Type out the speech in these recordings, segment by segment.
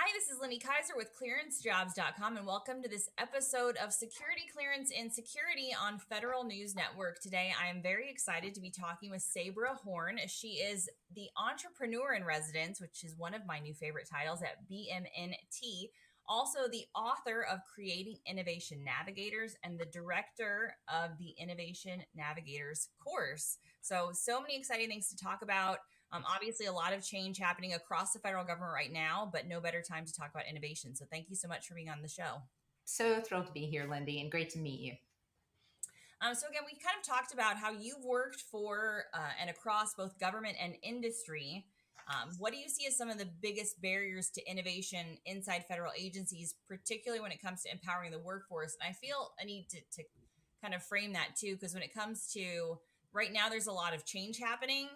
Hi, this is Lenny Kaiser with clearancejobs.com, and welcome to this episode of Security Clearance and Security on Federal News Network. Today, I am very excited to be talking with Sabra Horne. She is the Entrepreneur in Residence, which is one of my new favorite titles at BMNT. Also, the author of Creating Innovation Navigators and the director of the Innovation Navigators course. So many exciting things to talk about. Obviously, a lot of change happening across the federal government right now, but no better time to talk about innovation. So thank you so much for being on the show. So thrilled to be here, Lindy, and great to meet you. So again, we kind of talked about how you've worked for and across both government and industry. What do you see as some of the biggest barriers to innovation inside federal agencies, particularly when it comes to empowering the workforce? And I feel I need to kind of frame that too, because when it comes to right now, there's a lot of change happening,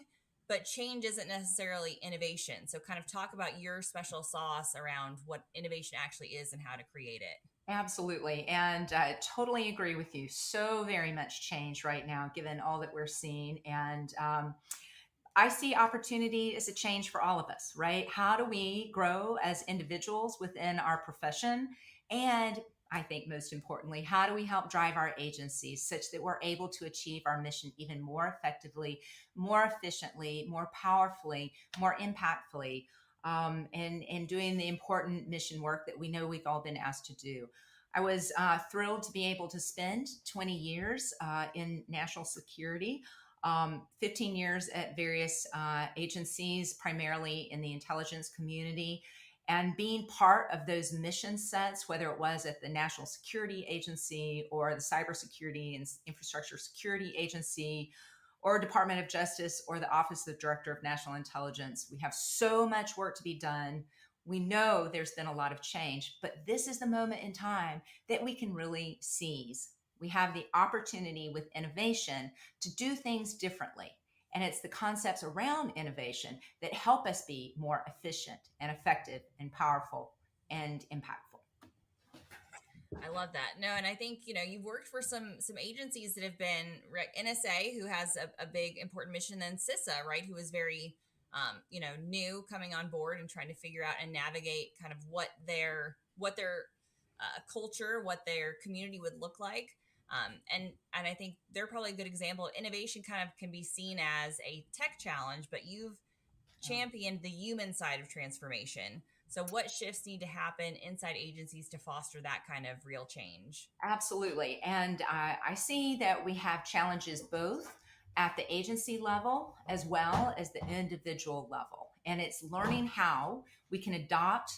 but change isn't necessarily innovation. So kind of talk about your special sauce around what innovation actually is and how to create it. Absolutely. And I totally agree with you. So very much change right now, given all that we're seeing. And I see opportunity as a change for all of us, right? How do we grow as individuals within our profession? And I think most importantly, how do we help drive our agencies such that we're able to achieve our mission even more effectively, more efficiently, more powerfully, more impactfully, and doing the important mission work that we know we've all been asked to do. I was thrilled to be able to spend 20 years in national security, 15 years at various agencies, primarily in the intelligence community, and being part of those mission sets, whether it was at the National Security Agency or the Cybersecurity and Infrastructure Security Agency or Department of Justice or the Office of the Director of National Intelligence. We have so much work to be done. We know there's been a lot of change, but this is the moment in time that we can really seize. We have the opportunity with innovation to do things differently. And it's the concepts around innovation that help us be more efficient and effective and powerful and impactful. I love that. No, and I think you've worked for some agencies that have been NSA, who has a big important mission, then CISA, right, who is very new, coming on board and trying to figure out and navigate kind of what their culture, what their community would look like. And I think they're probably a good example. Innovation kind of can be seen as a tech challenge, but you've championed the human side of transformation. So, what shifts need to happen inside agencies to foster that kind of real change? Absolutely. And I see that we have challenges both at the agency level as well as the individual level. And it's learning how we can adopt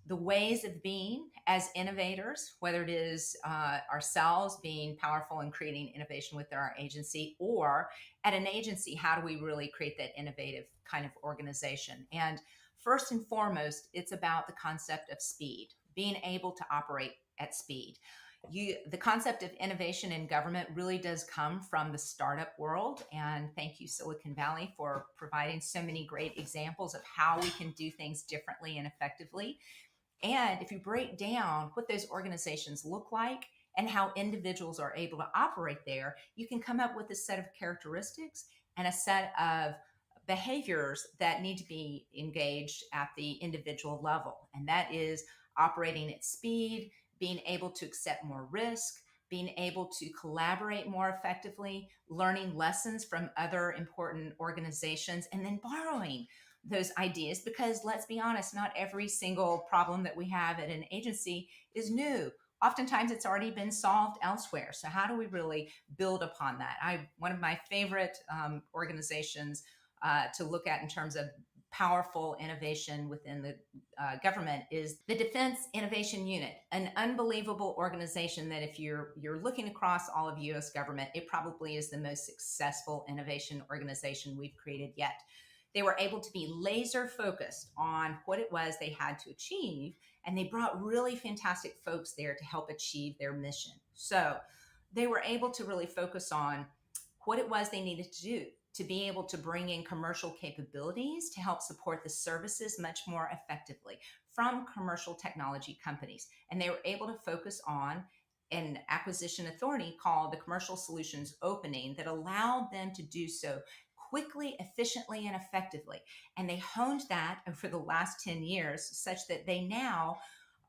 the ways of being as innovators, whether it is ourselves being powerful and creating innovation within our agency, or at an agency, how do we really create that innovative kind of organization? And first and foremost, it's about the concept of speed, being able to operate at speed. The concept of innovation in government really does come from the startup world. And thank you, Silicon Valley, for providing so many great examples of how we can do things differently and effectively. And if you break down what those organizations look like and how individuals are able to operate there, you can come up with a set of characteristics and a set of behaviors that need to be engaged at the individual level. And that is operating at speed, being able to accept more risk, being able to collaborate more effectively, learning lessons from other important organizations, and then borrowing those ideas, because let's be honest, not every single problem that we have at an agency is new. Oftentimes it's already been solved elsewhere. So how do we really build upon that? One of my favorite organizations to look at in terms of powerful innovation within the government is the Defense Innovation Unit, an unbelievable organization that if you're looking across all of U.S. government, it probably is the most successful innovation organization we've created yet. They were able to be laser focused on what it was they had to achieve, and they brought really fantastic folks there to help achieve their mission. So they were able to really focus on what it was they needed to do to be able to bring in commercial capabilities to help support the services much more effectively from commercial technology companies. And they were able to focus on an acquisition authority called the Commercial Solutions Opening that allowed them to do so quickly, efficiently, and effectively. And they honed that over the last 10 years such that they now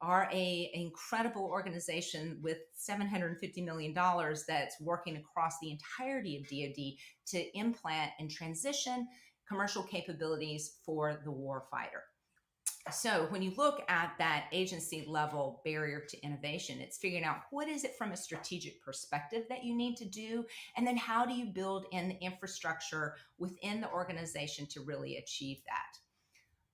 are an incredible organization with $750 million that's working across the entirety of DoD to implant and transition commercial capabilities for the warfighter. So when you look at that agency level barrier to innovation, it's figuring out what is it from a strategic perspective that you need to do, and then how do you build in the infrastructure within the organization to really achieve that.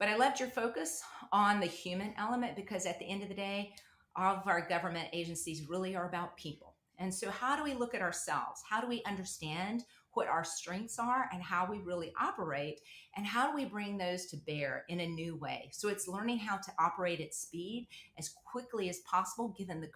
But I loved your focus on the human element, because at the end of the day, all of our government agencies really are about people. And so how do we look at ourselves? How do we understand what our strengths are and how we really operate? And how do we bring those to bear in a new way? So it's learning how to operate at speed as quickly as possible, given the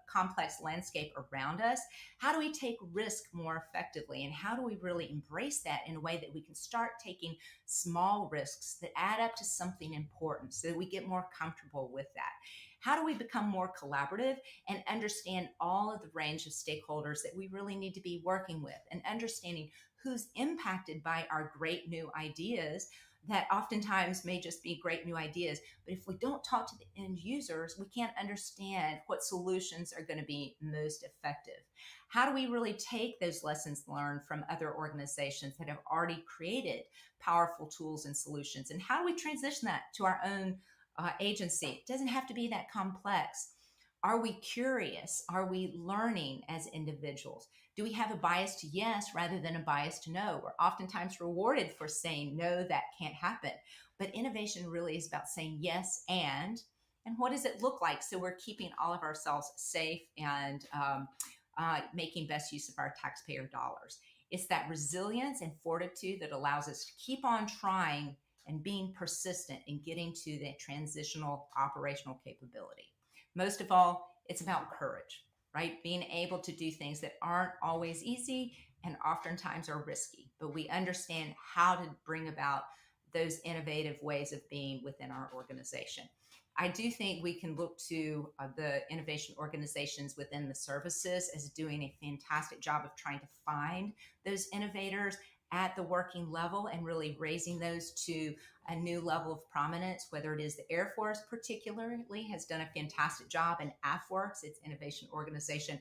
complex landscape around us. How do we take risk more effectively? And how do we really embrace that in a way that we can start taking small risks that add up to something important so that we get more comfortable with that? How do we become more collaborative and understand all of the range of stakeholders that we really need to be working with, and understanding who's impacted by our great new ideas that oftentimes may just be great new ideas. But if we don't talk to the end users, we can't understand what solutions are going to be most effective. How do we really take those lessons learned from other organizations that have already created powerful tools and solutions? And how do we transition that to our own agency? It doesn't have to be that complex. Are we curious? Are we learning as individuals? Do we have a bias to yes rather than a bias to no? We're oftentimes rewarded for saying, no, that can't happen. But innovation really is about saying yes and what does it look like? So we're keeping all of ourselves safe and making best use of our taxpayer dollars. It's that resilience and fortitude that allows us to keep on trying and being persistent in getting to that transitional operational capability. Most of all, it's about courage, right? Being able to do things that aren't always easy and oftentimes are risky, but we understand how to bring about those innovative ways of being within our organization. I do think we can look to the innovation organizations within the services as doing a fantastic job of trying to find those innovators at the working level and really raising those to a new level of prominence, whether it is the Air Force particularly has done a fantastic job, and AFWorks, its innovation organization,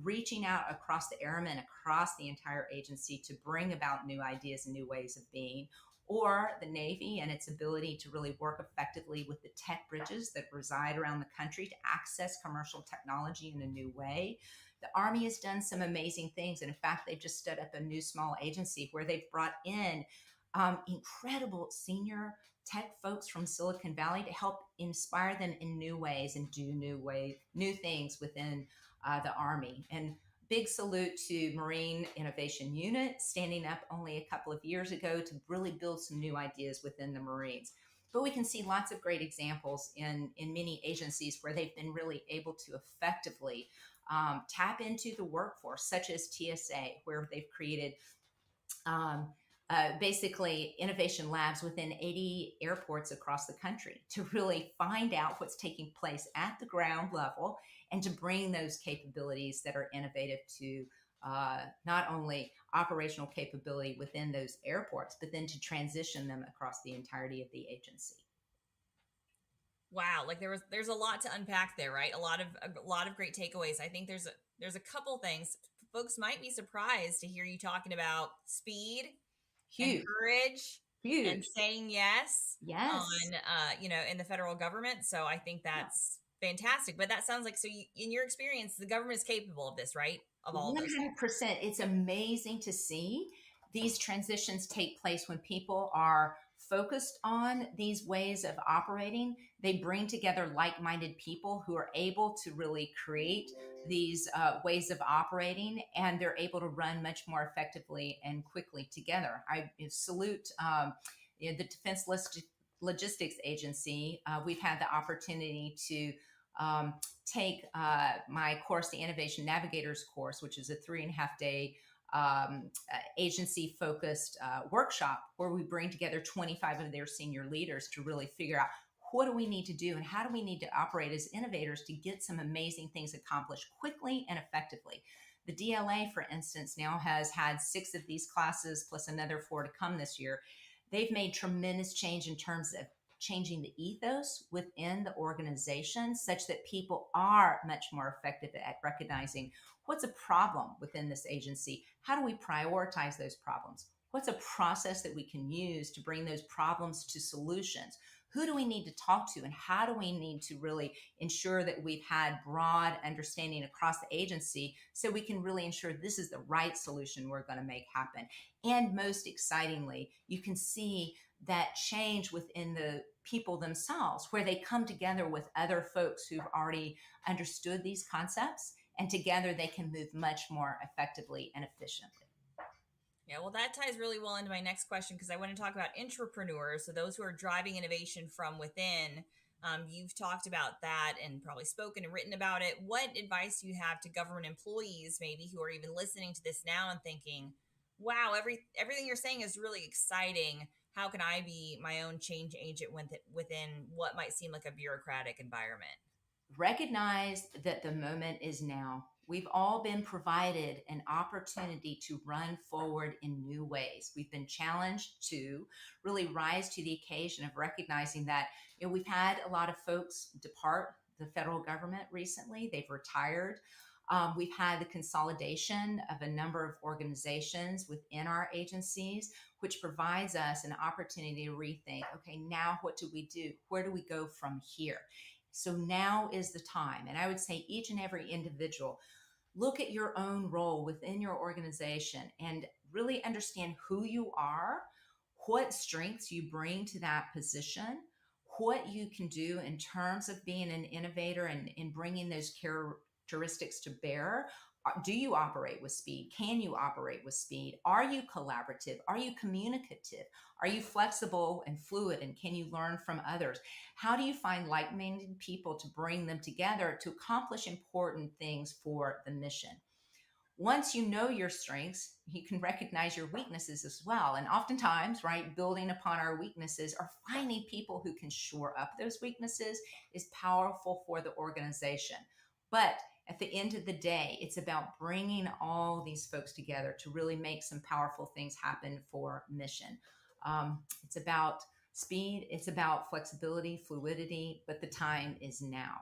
reaching out across the airmen, across the entire agency to bring about new ideas and new ways of being, or the Navy and its ability to really work effectively with the tech bridges that reside around the country to access commercial technology in a new way. The Army has done some amazing things. And in fact, they've just stood up a new small agency where they've brought in incredible senior tech folks from Silicon Valley to help inspire them in new ways and do new things within the Army. And big salute to Marine Innovation Unit, standing up only a couple of years ago to really build some new ideas within the Marines. But we can see lots of great examples in many agencies where they've been really able to effectively tap into the workforce, such as TSA, where they've created basically innovation labs within 80 airports across the country to really find out what's taking place at the ground level and to bring those capabilities that are innovative to not only operational capability within those airports, but then to transition them across the entirety of the agency. Wow, like there's a lot to unpack there, right? A lot of great takeaways. I think there's a couple things. Folks might be surprised to hear you talking about speed and Huge, courage and huge. saying yes Yes. on in the federal government. So I think that's fantastic. But that sounds like, so in your experience, the government is capable of this, right? Of all of those things. 100%. It's amazing to see these transitions take place when people are focused on these ways of operating. They bring together like minded people who are able to really create these ways of operating, and they're able to run much more effectively and quickly together. I salute the Defense Logistics Agency. We've had the opportunity to take my course, the Innovation Navigators course, which is a 3.5-day agency focused workshop where we bring together 25 of their senior leaders to really figure out what do we need to do and how do we need to operate as innovators to get some amazing things accomplished quickly and effectively. The DLA, for instance, now has had 6 of these classes plus another 4 to come this year. They've made tremendous change in terms of changing the ethos within the organization such that people are much more effective at recognizing what's a problem within this agency. How do we prioritize those problems? What's a process that we can use to bring those problems to solutions? Who do we need to talk to, and how do we need to really ensure that we've had broad understanding across the agency so we can really ensure this is the right solution we're going to make happen? And most excitingly, you can see that change within the people themselves, where they come together with other folks who've already understood these concepts, and together they can move much more effectively and efficiently. Yeah, well, that ties really well into my next question because I want to talk about entrepreneurs. So, those who are driving innovation from within. You've talked about that and probably spoken and written about it. What advice do you have to government employees, maybe who are even listening to this now and thinking, "Wow, everything you're saying is really exciting. How can I be my own change agent within what might seem like a bureaucratic environment?" Recognize that the moment is now. We've all been provided an opportunity to run forward in new ways. We've been challenged to really rise to the occasion of recognizing that we've had a lot of folks depart the federal government recently. They've retired. We've had the consolidation of a number of organizations within our agencies, which provides us an opportunity to rethink, okay, now what do we do? Where do we go from here? So now is the time. And I would say each and every individual, look at your own role within your organization and really understand who you are, what strengths you bring to that position, what you can do in terms of being an innovator and in bringing those characteristics to bear. Do you operate with speed? Can you operate with speed? Are you collaborative? Are you communicative? Are you flexible and fluid? And can you learn from others? How do you find like-minded people to bring them together to accomplish important things for the mission? Once you know your strengths, you can recognize your weaknesses as well. And oftentimes, right, building upon our weaknesses or finding people who can shore up those weaknesses is powerful for the organization. But at the end of the day, it's about bringing all these folks together to really make some powerful things happen for mission. It's about speed, it's about flexibility, fluidity, but the time is now.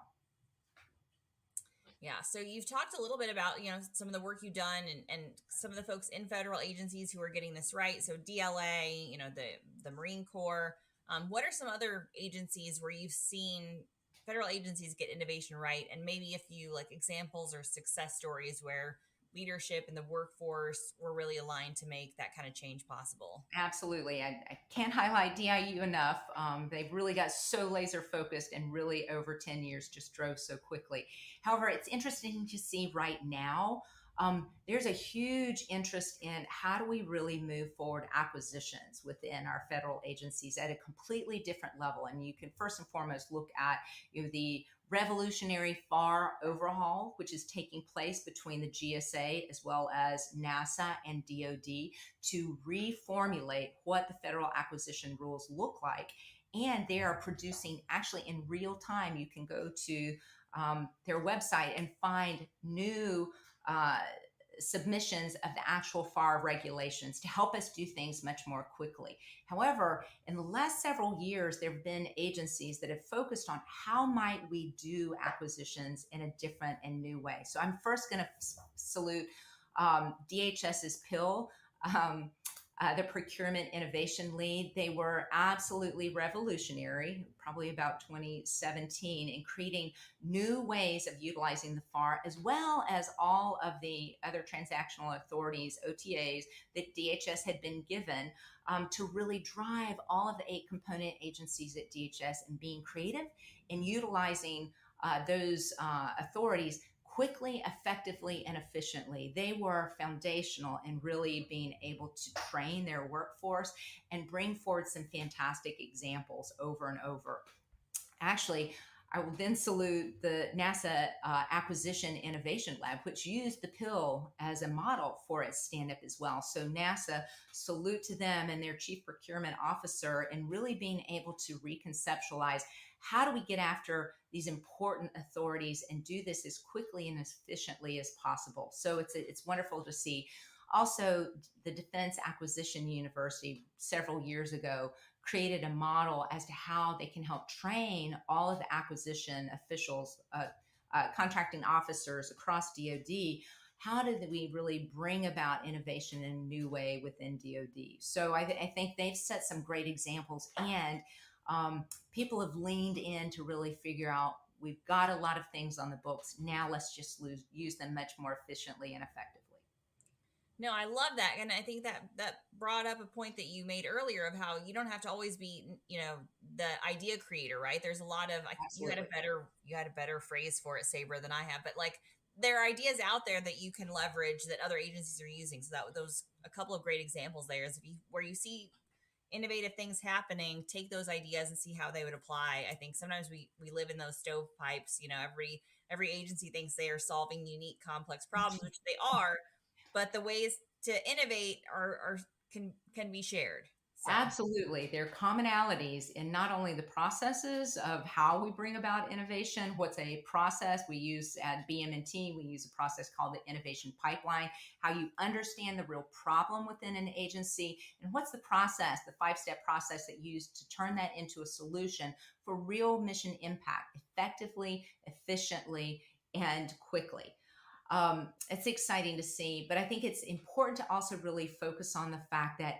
Yeah, so you've talked a little bit about, some of the work you've done and some of the folks in federal agencies who are getting this right. So DLA, the Marine Corps. What are some other agencies where you've seen federal agencies get innovation right? And maybe a few like examples or success stories where leadership and the workforce were really aligned to make that kind of change possible. Absolutely. I can't highlight DIU enough. They've really got so laser focused and really over 10 years just drove so quickly. However, it's interesting to see right now, there's a huge interest in how do we really move forward acquisitions within our federal agencies at a completely different level. And you can first and foremost look at the revolutionary FAR overhaul, which is taking place between the GSA as well as NASA and DoD to reformulate what the federal acquisition rules look like. And they are producing actually in real time. You can go to their website and find new submissions of the actual FAR regulations to help us do things much more quickly. However, in the last several years, there have been agencies that have focused on how might we do acquisitions in a different and new way. So I'm first going to salute DHS's PIL, the procurement innovation lead. They were absolutely revolutionary, probably about 2017, in creating new ways of utilizing the FAR, as well as all of the other transactional authorities, OTAs, that DHS had been given to really drive all of the 8 component agencies at DHS and being creative and utilizing those authorities quickly, effectively, and efficiently. They were foundational in really being able to train their workforce and bring forward some fantastic examples over and over. Actually, I will then salute the NASA Acquisition Innovation Lab, which used the pill as a model for its stand up as well. So, NASA, salute to them and their chief procurement officer, and really being able to reconceptualize how do we get after these important authorities and do this as quickly and as efficiently as possible. So, it's wonderful to see. Also, the Defense Acquisition University several years ago created a model as to how they can help train all of the acquisition officials, contracting officers across DoD. How did we really bring about innovation in a new way within DoD? So I think they've set some great examples, and people have leaned in to really figure out we've got a lot of things on the books. Now let's just use them much more efficiently and effectively. No, I love that, and I think that brought up a point that you made earlier of how you don't have to always be, the idea creator, right? There's a lot of Absolutely. you had a better phrase for it, Sabra, than I have, but like there are ideas out there that you can leverage that other agencies are using. So that those a couple of great examples there is if you where you see innovative things happening, take those ideas and see how they would apply. I think sometimes we live in those stovepipes. Every agency thinks they are solving unique, complex problems, which they are, but the ways to innovate are can be shared. So Absolutely. There are commonalities in not only the processes of how we bring about innovation, what's a process we use at BMNT, we use a process called the innovation pipeline, how you understand the real problem within an agency, and what's the process, the 5-step process that you use to turn that into a solution for real mission impact effectively, efficiently, and quickly. It's exciting to see, but I think it's important to also really focus on the fact that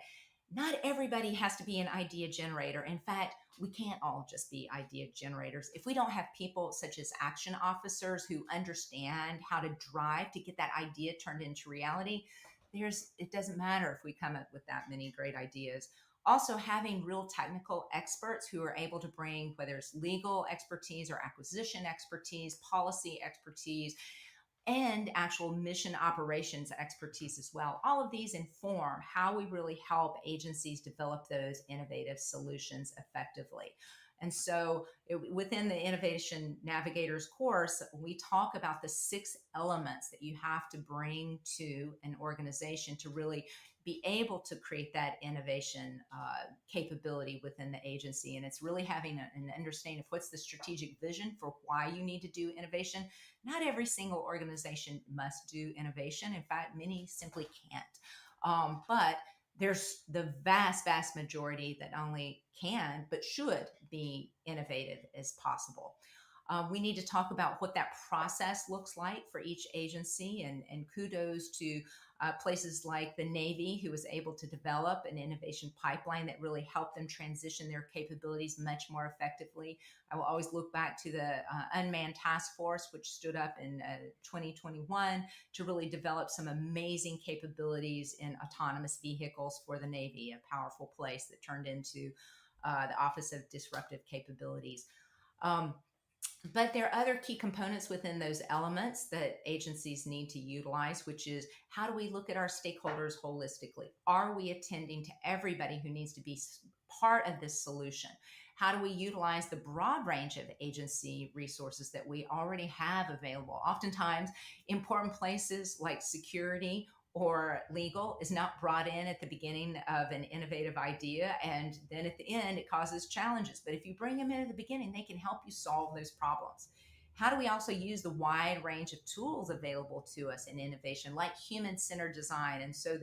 not everybody has to be an idea generator. In fact, we can't all just be idea generators. If we don't have people such as action officers who understand how to drive to get that idea turned into reality, it doesn't matter if we come up with that many great ideas. Also, having real technical experts who are able to bring, whether it's legal expertise or acquisition expertise, policy expertise, and actual mission operations expertise as well. All of these inform how we really help agencies develop those innovative solutions effectively. And so, within the Innovation Navigators course, we talk about the 6 elements that you have to bring to an organization to really be able to create that innovation capability within the agency. And it's really having an understanding of what's the strategic vision for why you need to do innovation. Not every single organization must do innovation. In fact, many simply can't. But there's the vast majority that not only can, but should be innovative as possible. We need to talk about what that process looks like for each agency, and kudos to places like the Navy, who was able to develop an innovation pipeline that really helped them transition their capabilities much more effectively. I will always look back to the Unmanned Task Force, which stood up in 2021 to really develop some amazing capabilities in autonomous vehicles for the Navy, a powerful place that turned into the Office of Disruptive Capabilities. But there are other key components within those elements that agencies need to utilize, which is how do we look at our stakeholders holistically? Are we attending to everybody who needs to be part of this solution? How do we utilize the broad range of agency resources that we already have available? Oftentimes, important places like security or legal is not brought in at the beginning of an innovative idea, and then at the end it causes challenges. But if you bring them in at the beginning, they can help you solve those problems. How do we also use the wide range of tools available to us in innovation, like human-centered design? And so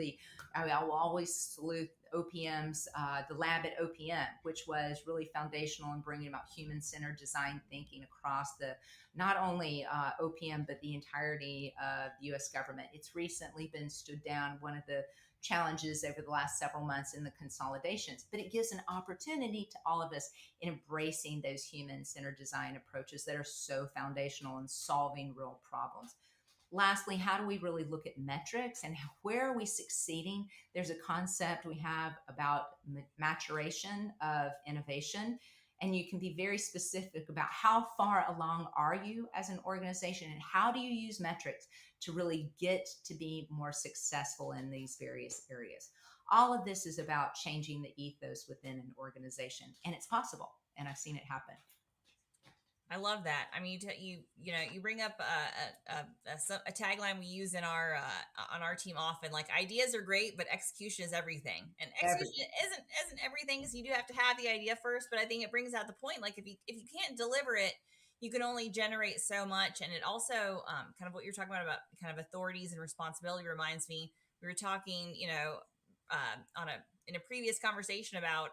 I will always salute OPM's, the lab at OPM, which was really foundational in bringing about human-centered design thinking across the not only OPM, but the entirety of the U.S. government. It's recently been stood down, one of the challenges over the last several months in the consolidations, but it gives an opportunity to all of us in embracing those human-centered design approaches that are so foundational in solving real problems. Lastly, how do we really look at metrics and where are we succeeding? There's a concept we have about maturation of innovation, and you can be very specific about how far along are you as an organization and how do you use metrics to really get to be more successful in these various areas. All of this is about changing the ethos within an organization, and it's possible, and I've seen it happen. I love that. I mean, you bring up a tagline we use in our on our team often. Like, ideas are great, but execution is everything. And execution Everything. isn't everything, because you do have to have the idea first. But I think it brings out the point. Like, if you can't deliver it, you can only generate so much. And it also, kind of what you're talking about kind of authorities and responsibility, reminds me. We were talking, on a in a previous conversation about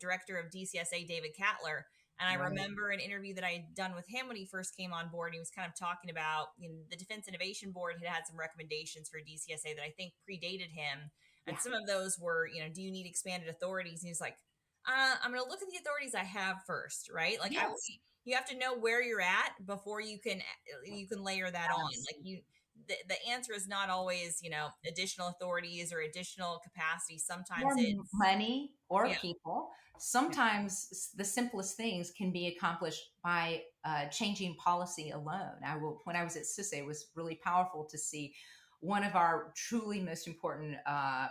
director of DCSA David Cattler, and I Right. remember an interview that I had done with him when he first came on board. He was kind of talking about, the Defense Innovation Board had some recommendations for DCSA that I think predated him. Yeah. And some of those were, do you need expanded authorities? And he's like, I'm going to look at the authorities I have first, right? Like, Yes. you have to know where you're at before you can layer that on. Like, Absolutely. the answer is not always, additional authorities or additional capacity. Sometimes Or it's, money or yeah, people. Sometimes the simplest things can be accomplished by changing policy alone. When I was at CISA, it was really powerful to see one of our truly most important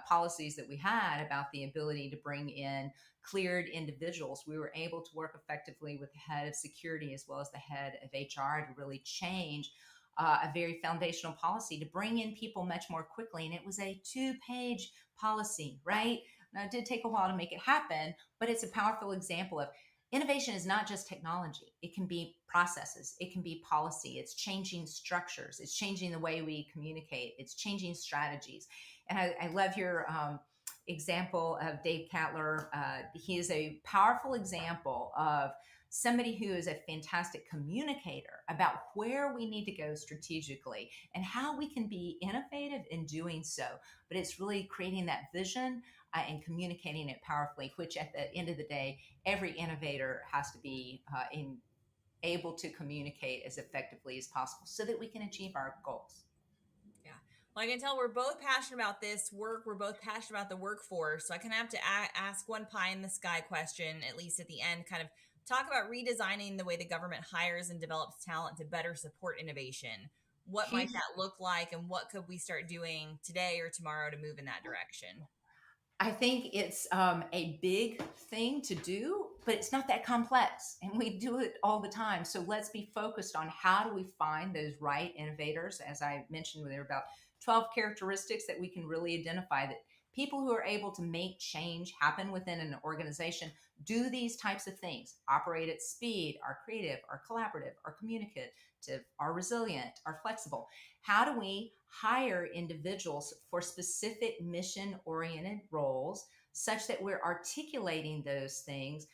policies that we had about the ability to bring in cleared individuals. We were able to work effectively with the head of security as well as the head of HR to really change a very foundational policy to bring in people much more quickly. And it was a 2-page policy, right? Now, it did take a while to make it happen, but it's a powerful example of innovation is not just technology. It can be processes, it can be policy, it's changing structures, it's changing the way we communicate, it's changing strategies. And I love your example of Dave Cattler. He is a powerful example of somebody who is a fantastic communicator about where we need to go strategically and how we can be innovative in doing so. But it's really creating that vision and communicating it powerfully, which at the end of the day, every innovator has to be able to communicate as effectively as possible so that we can achieve our goals. yeah. Well, I can tell we're both passionate about this work. We're both passionate about the workforce. So I kind of have to ask one pie in the sky question, at least at the end, kind of talk about redesigning the way the government hires and develops talent to better support innovation. What might Huge. that look like, and what could we start doing today or tomorrow to move in that direction? I think it's a big thing to do, but it's not that complex. And we do it all the time. So let's be focused on how do we find those right innovators. As I mentioned, there are about 12 characteristics that we can really identify that people who are able to make change happen within an organization do these types of things, operate at speed, are creative, are collaborative, are communicative, are resilient, are flexible. How do we hire individuals for specific mission oriented roles such that we're articulating those things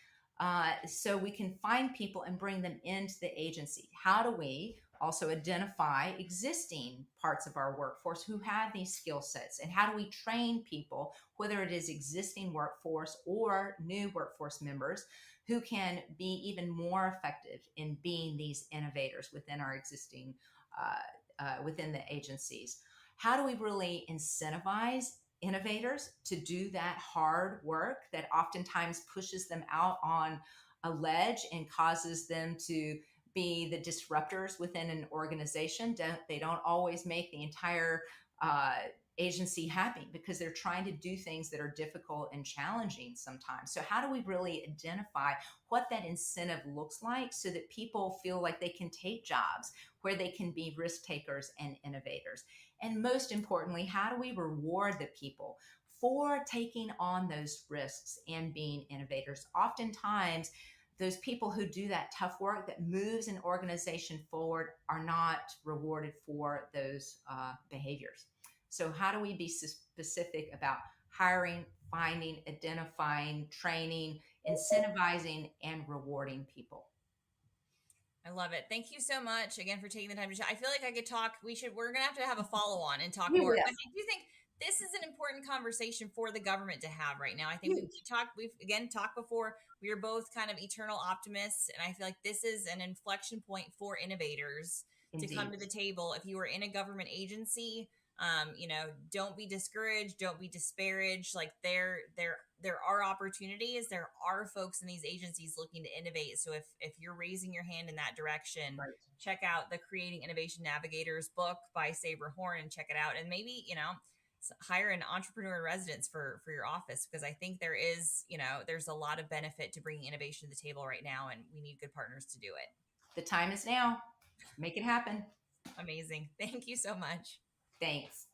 so we can find people and bring them into the agency? How do we also identify existing parts of our workforce who have these skill sets? And how do we train people, whether it is existing workforce or new workforce members, who can be even more effective in being these innovators within our existing within the agencies? How do we really incentivize innovators to do that hard work that oftentimes pushes them out on a ledge and causes them to be the disruptors within an organization? They don't always make the entire uh, agency happy because they're trying to do things that are difficult and challenging sometimes. So, how do we really identify what that incentive looks like so that people feel like they can take jobs where they can be risk takers and innovators? And most importantly, how do we reward the people for taking on those risks and being innovators? Oftentimes, those people who do that tough work that moves an organization forward are not rewarded for those behaviors. So, how do we be specific about hiring, finding, identifying, training, incentivizing, and rewarding people? I love it. Thank you so much again for taking the time to chat. I feel like I could talk. We're gonna have to have a follow on and talk We more. will. I do think this is an important conversation for the government to have right now. I think Huge. we've again talked before. We are both kind of eternal optimists, and I feel like this is an inflection point for innovators to come Indeed. to the table. If you are in a government agency, don't be discouraged, don't be disparaged. Like, there are opportunities, there are folks in these agencies looking to innovate. So if you're raising your hand in that direction, Right. check out the Creating Innovation Navigators book by Sabra Horne and check it out. And maybe, hire an entrepreneur in residence for your office, because I think there's a lot of benefit to bringing innovation to the table right now, and we need good partners to do it. The time is now. Make it happen. Amazing. Thank you so much. Thanks.